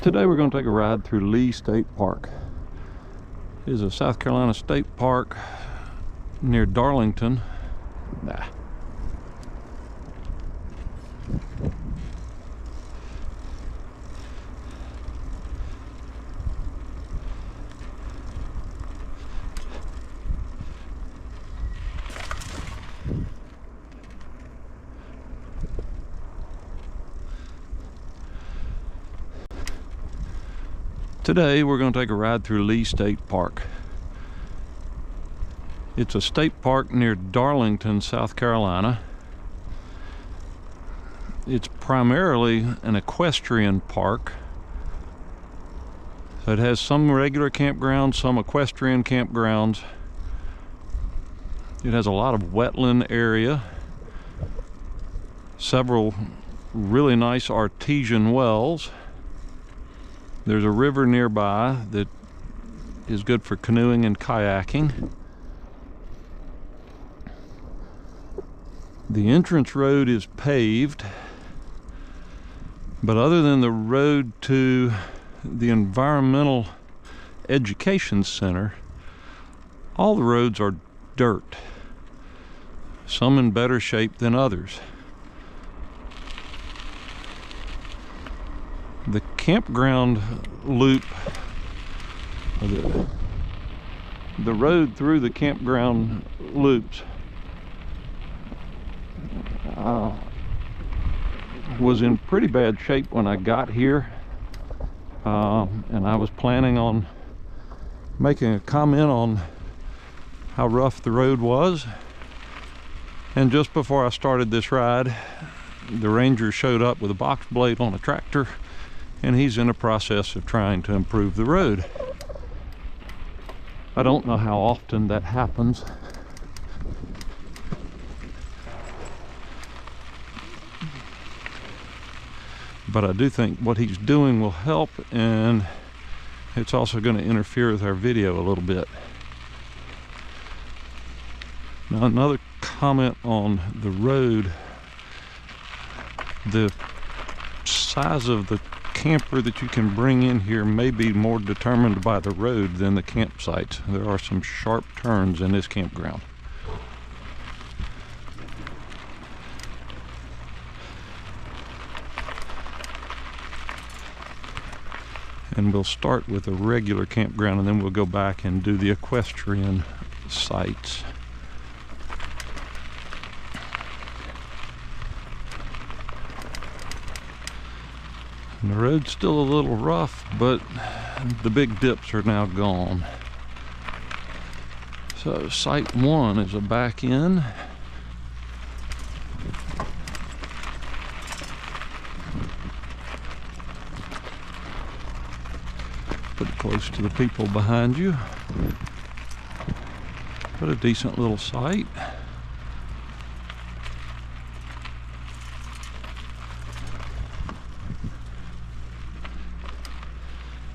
Today we're going to take a ride through Lee State Park. It is a South Carolina state park near Darlington. Today we're going to take a ride through Lee State Park. It's a state park near Darlington, South Carolina. It's primarily an equestrian park. So it has some regular campgrounds, some equestrian campgrounds. It has a lot of wetland area, several really nice artesian wells. There's a river nearby that is good for canoeing and kayaking. The entrance road is paved, but other than the road to the Environmental Education Center, all the roads are dirt, some in better shape than others. The campground loop, the road through the campground loops was in pretty bad shape when I got here, and I was planning on making a comment on how rough the road was. And just before I started this ride, the ranger showed up with a box blade on a tractor, and he's in the process of trying to improve the road. I don't know how often that happens. But I do think what he's doing will help, and it's also going to interfere with our video a little bit. Now, another comment on the road. The size of the camper that you can bring in here may be more determined by the road than the campsites. There are some sharp turns in this campground. And we'll start with a regular campground, and then we'll go back and do the equestrian sites. And the road's still a little rough, but the big dips are now gone. So site one is a back in. Pretty close to the people behind you, but a decent little site.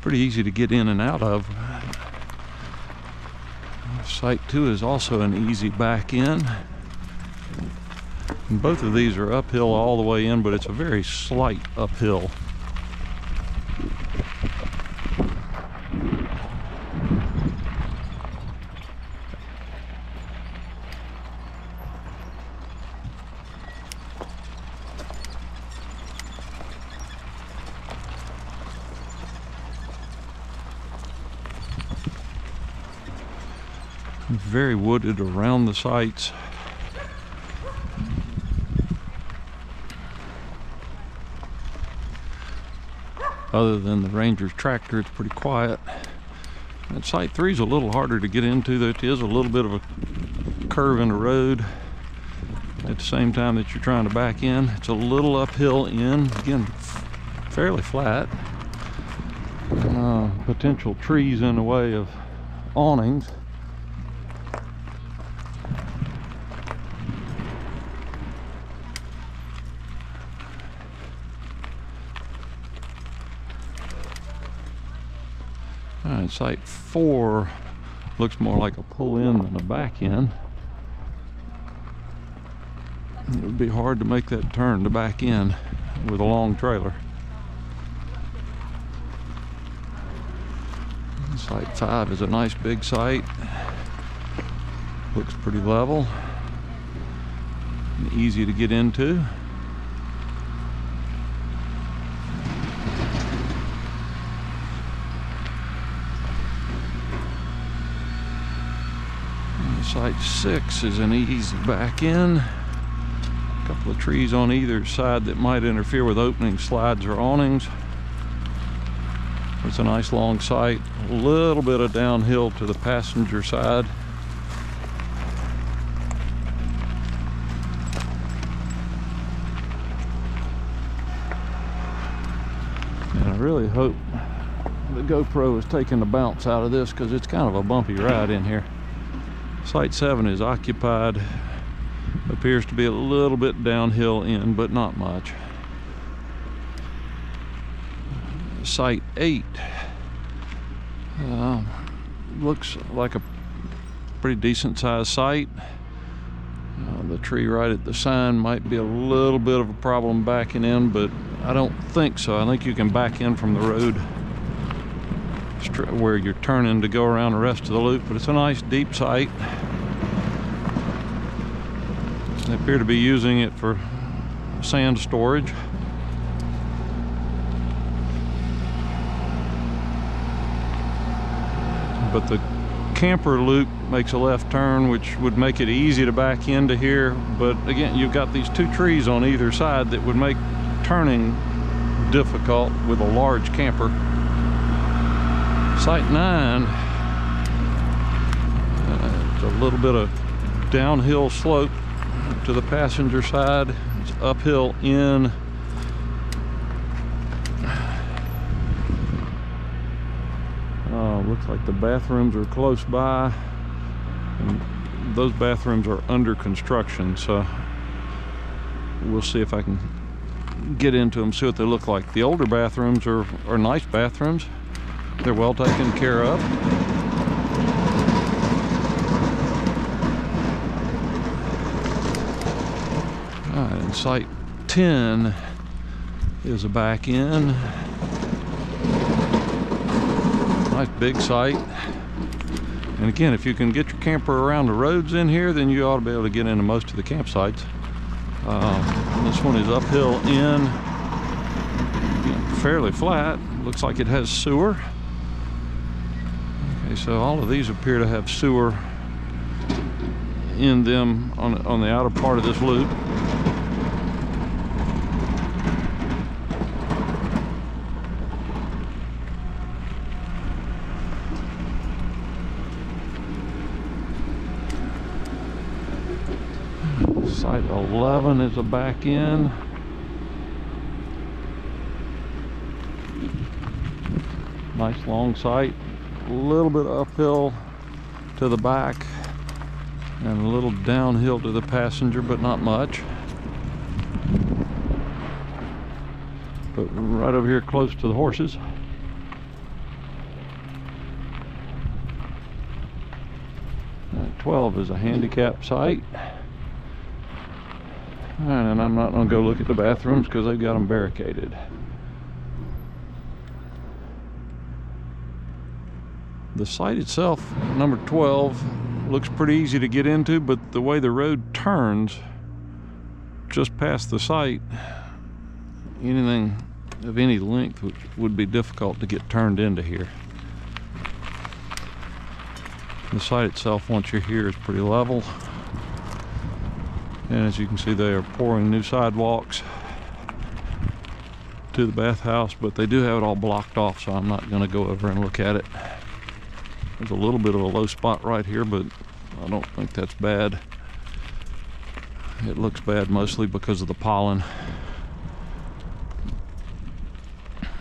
Pretty easy to get in and out of. Site 2 is also an easy back in. And both of these are uphill all the way in, but it's a very slight uphill. Very wooded around the sites. Other than the ranger's tractor, it's pretty quiet. And site 3 is a little harder to get into. There is a little bit of a curve in the road at the same time that you're trying to back in. It's a little uphill in, again, fairly flat. Potential trees in the way of awnings. Alright, site 4 looks more like a pull-in than a back-in. It would be hard to make that turn to back in with a long trailer. Site 5 is a nice big site. Looks pretty level and easy to get into. Site 6 is an easy back in. A couple of trees on either side that might interfere with opening slides or awnings. It's a nice long site. A little bit of downhill to the passenger side. And I really hope the GoPro is taking the bounce out of this, because it's kind of a bumpy ride in here. Site 7 is occupied. Appears to be a little bit downhill in, but not much. Site 8 looks like a pretty decent sized site. The tree right at the sign might be a little bit of a problem backing in, but I don't think so. I think you can back in from the road where you're turning to go around the rest of the loop, but it's a nice deep site. They appear to be using it for sand storage. But the camper loop makes a left turn, which would make it easy to back into here. But again, you've got these two trees on either side that would make turning difficult with a large camper. Site 9, it's a little bit of downhill slope to the passenger side. It's uphill in. Looks like the bathrooms are close by, and those bathrooms are under construction, so we'll see if I can get into them, see what they look like. The older bathrooms are nice bathrooms. They're well taken care of. All right, and site 10 is a back in. Nice big site. And again, if you can get your camper around the roads in here, then you ought to be able to get into most of the campsites. This one is uphill in, fairly flat. Looks like it has sewer. Okay, so all of these appear to have sewer in them on the outer part of this loop. Site 11 is a back in. Nice long site. A little bit uphill to the back and a little downhill to the passenger, but not much. But right over here close to the horses. Site 12 is a handicap site. And I'm not going to go look at the bathrooms because they've got them barricaded. The site itself, number 12, looks pretty easy to get into, but the way the road turns just past the site, anything of any length would be difficult to get turned into here. The site itself, once you're here, is pretty level. And as you can see, they are pouring new sidewalks to the bathhouse, but they do have it all blocked off, so I'm not going to go over and look at it. There's a little bit of a low spot right here, but I don't think that's bad. It looks bad mostly because of the pollen.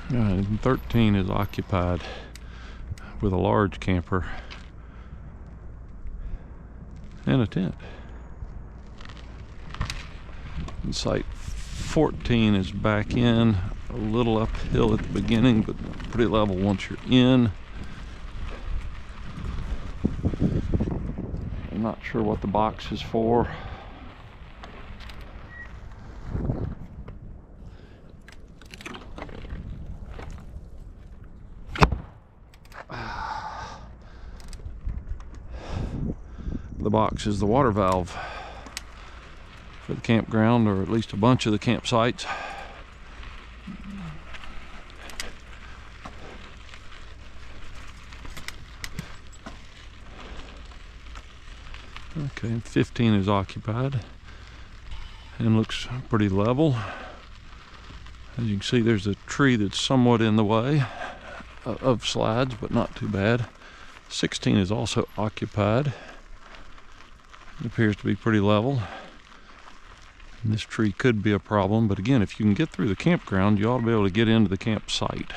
And 13 is occupied with a large camper and a tent. Site 14 is back in, a little uphill at the beginning, but pretty level once you're in. I'm not sure what the box is for. the box is the water valve for the campground, or at least a bunch of the campsites. Okay, 15 is occupied and looks pretty level. As you can see, there's a tree that's somewhat in the way of slides, but not too bad. 16 is also occupied. It appears to be pretty level. And this tree could be a problem, but again, if you can get through the campground, you ought to be able to get into the campsite.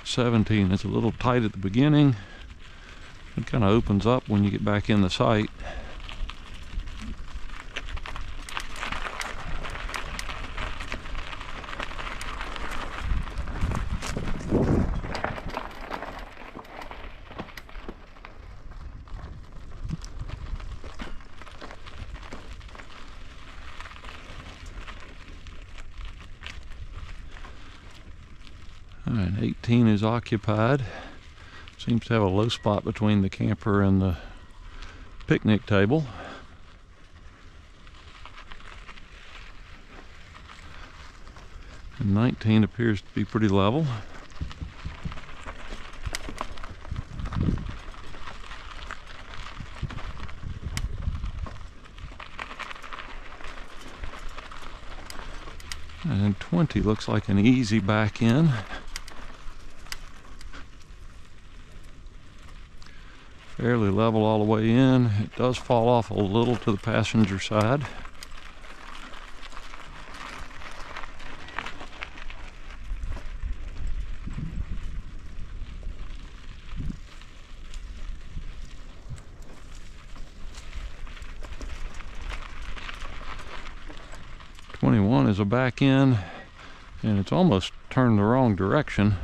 17 is a little tight at the beginning. It kind of opens up when you get back in the site. All right, 18 is occupied. Seems to have a low spot between the camper and the picnic table. And 19 appears to be pretty level. And 20 looks like an easy back in. Fairly level all the way in. It does fall off a little to the passenger side. .21 is a back in, and it's almost turned the wrong direction.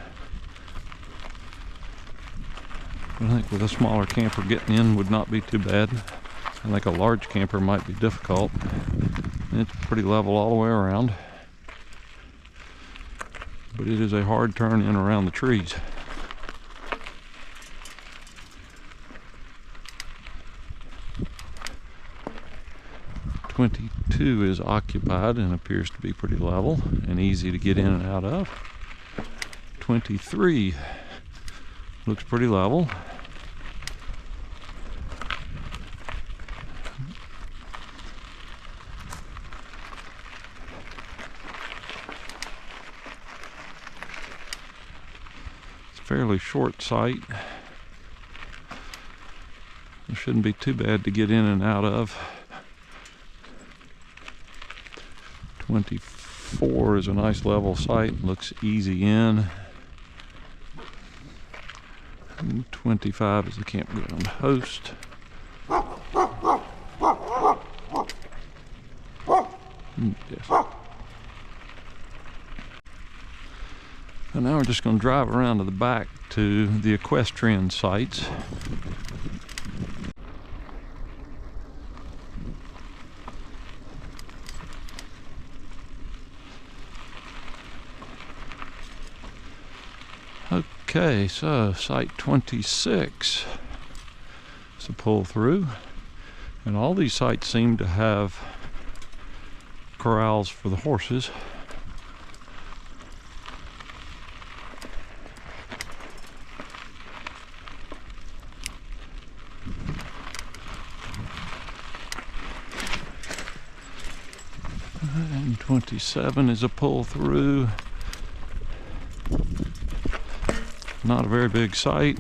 I think with a smaller camper, getting in would not be too bad. I think a large camper might be difficult. It's pretty level all the way around, but it is a hard turn in around the trees. .22 is occupied and appears to be pretty level and easy to get in and out of. 23 looks pretty level. It's a fairly short site. It shouldn't be too bad to get in and out of. 24 is a nice level site, looks easy in. And 25 is the campground host. Yes. And now we're just going to drive around to the back to the equestrian sites. Okay, so site 26 is a pull through, and all these sites seem to have corrals for the horses. And 27 is a pull through. Not a very big site.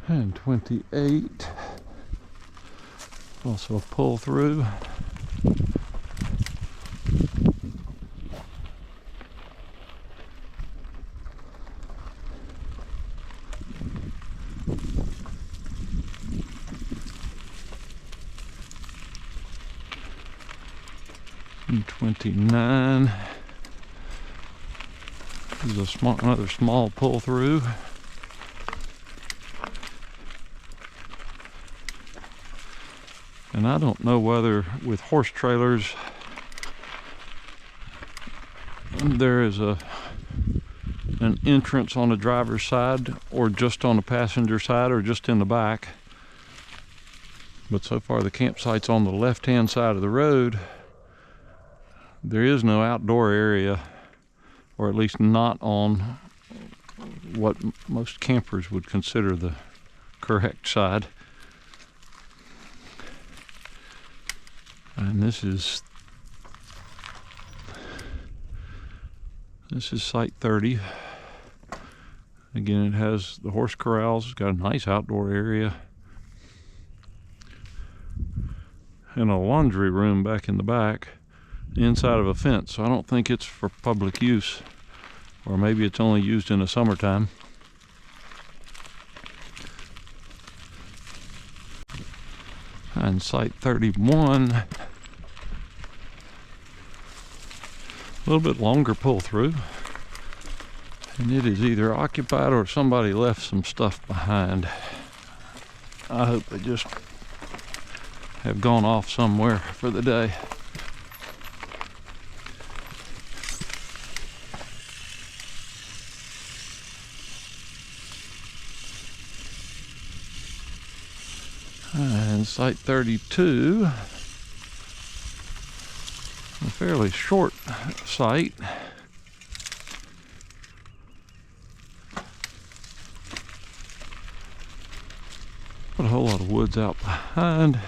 And 28, also a pull through. And 29 is another small pull through. And I don't know whether with horse trailers there is an entrance on the driver's side or just on the passenger side or just in the back. But so far the campsite's on the left-hand side of the road. There is no outdoor area, or at least not on what most campers would consider the correct side. And this is site 30. Again, it has the horse corrals. It's got a nice outdoor area and a laundry room back in the back inside of a fence. So I don't think it's for public use, or maybe it's only used in the summertime. And site 31, a little bit longer pull through, and it is either occupied or somebody left some stuff behind. I hope they just have gone off somewhere for the day. And site 32, a fairly short site. Put a whole lot of woods out behind.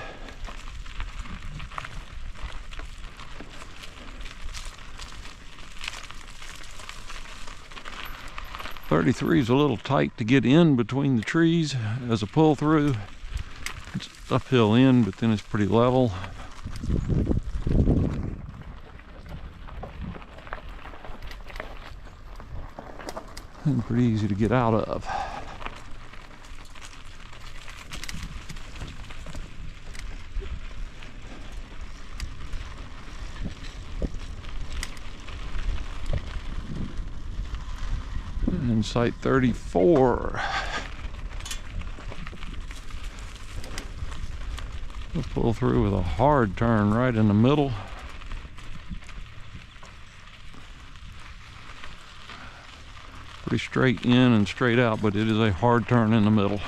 .33 is a little tight to get in between the trees as a pull through. It's uphill in, but then it's pretty level. And pretty easy to get out of. And site 34. We'll pull through with a hard turn right in the middle. Pretty straight in and straight out, but it is a hard turn in the middle.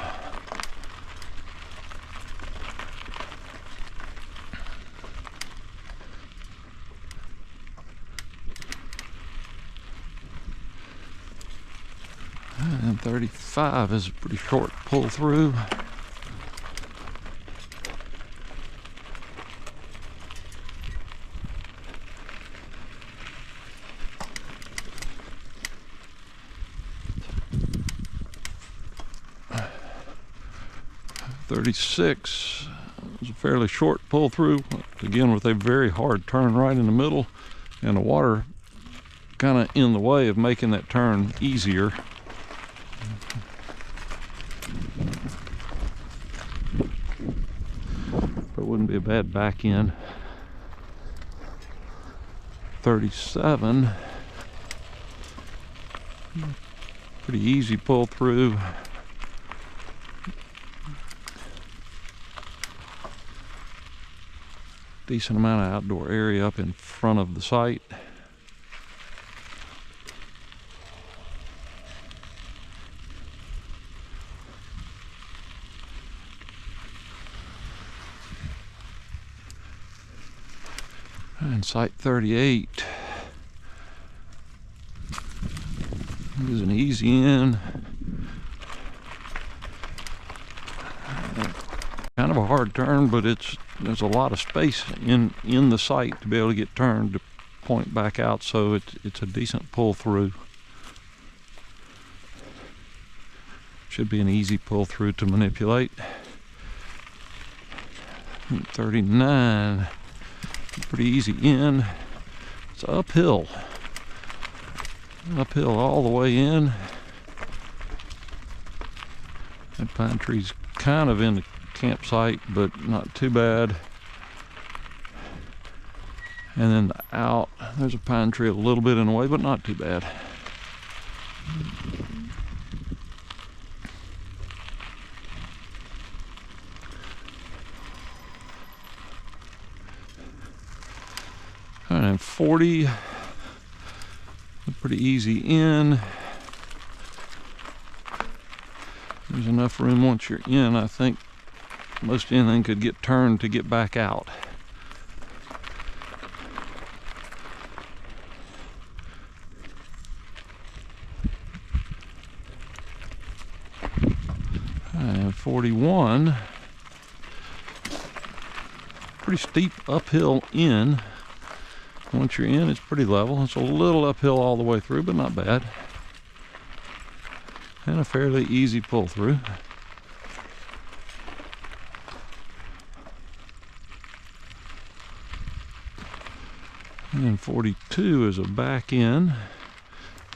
And 35 is a pretty short pull through. .36 is a fairly short pull through, again with a very hard turn right in the middle, and the water kind of in the way of making that turn easier. But it wouldn't be a bad back in. 37, pretty easy pull through. Decent amount of outdoor area up in front of the site. And site 38 is an easy in. Kind of a hard turn, but there's a lot of space in the site to be able to get turned to point back out, so it's a decent pull through. Should be an easy pull through to manipulate. 39, pretty easy in. It's uphill all the way in. That pine tree's kind of in the campsite, but not too bad. And then out, there's a pine tree a little bit in the way, but not too bad. And 40, a pretty easy in. There's enough room once you're in, I think most anything could get turned to get back out. And 41, pretty steep uphill in. Once you're in, it's pretty level. It's a little uphill all the way through, but not bad. And a fairly easy pull through. And 42 is a back in.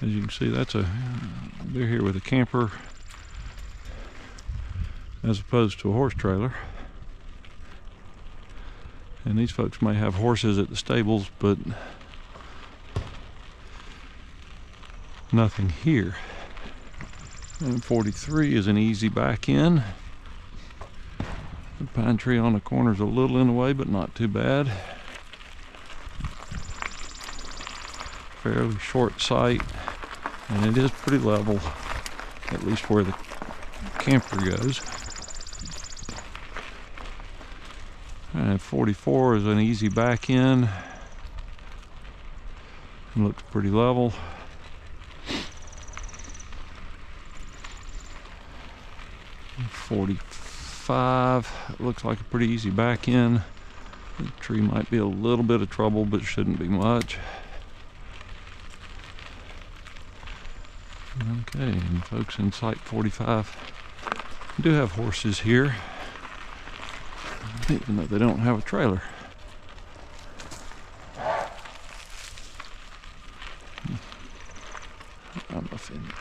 As you can see, they're here with a camper as opposed to a horse trailer. And these folks may have horses at the stables, but nothing here. And 43 is an easy back in. The pine tree on the corner is a little in the way, but not too bad. Fairly short sight, and it is pretty level, at least where the camper goes. And 44 is an easy back in. It looks pretty level. And 45 looks like a pretty easy back in. The tree might be a little bit of trouble, but shouldn't be much. Okay, and folks in site 45 do have horses here, even though they don't have a trailer. I'm offended.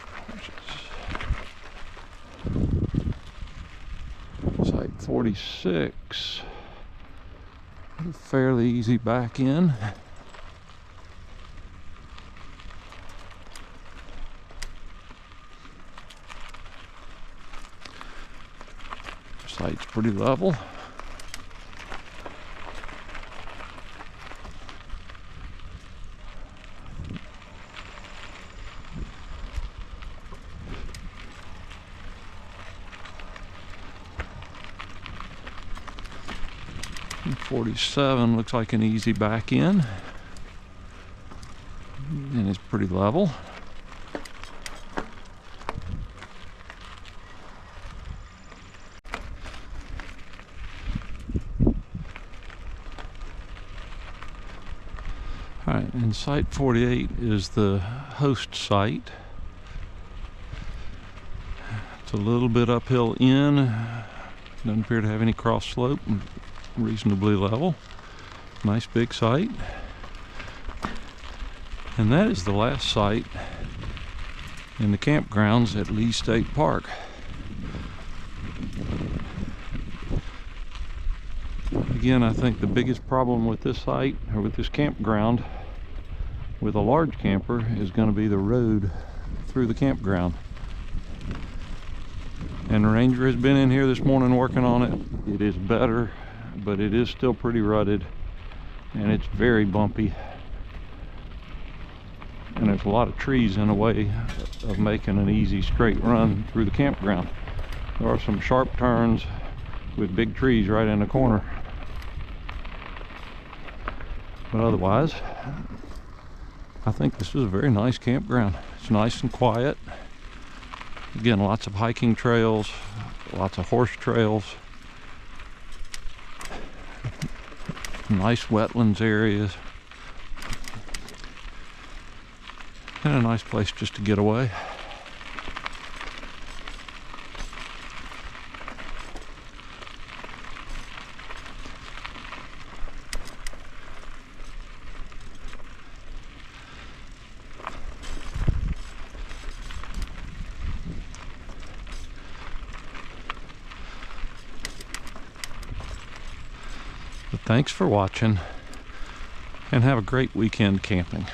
Site 46, a fairly easy back in. Site's pretty level. And 47 looks like an easy back in, and it's pretty level. Alright, and site 48 is the host site. It's a little bit uphill in, doesn't appear to have any cross slope, reasonably level. Nice big site. And that is the last site in the campgrounds at Lee State Park. Again, I think the biggest problem with this site, or with this campground, with a large camper, is going to be the road through the campground. And the ranger has been in here this morning working on it. It is better, but it is still pretty rutted, and it's very bumpy. And there's a lot of trees in the way of making an easy straight run through the campground. There are some sharp turns with big trees right in the corner. But otherwise, I think this is a very nice campground. It's nice and quiet. Again, lots of hiking trails, lots of horse trails, nice wetlands areas, and a nice place just to get away. But thanks for watching, and have a great weekend camping.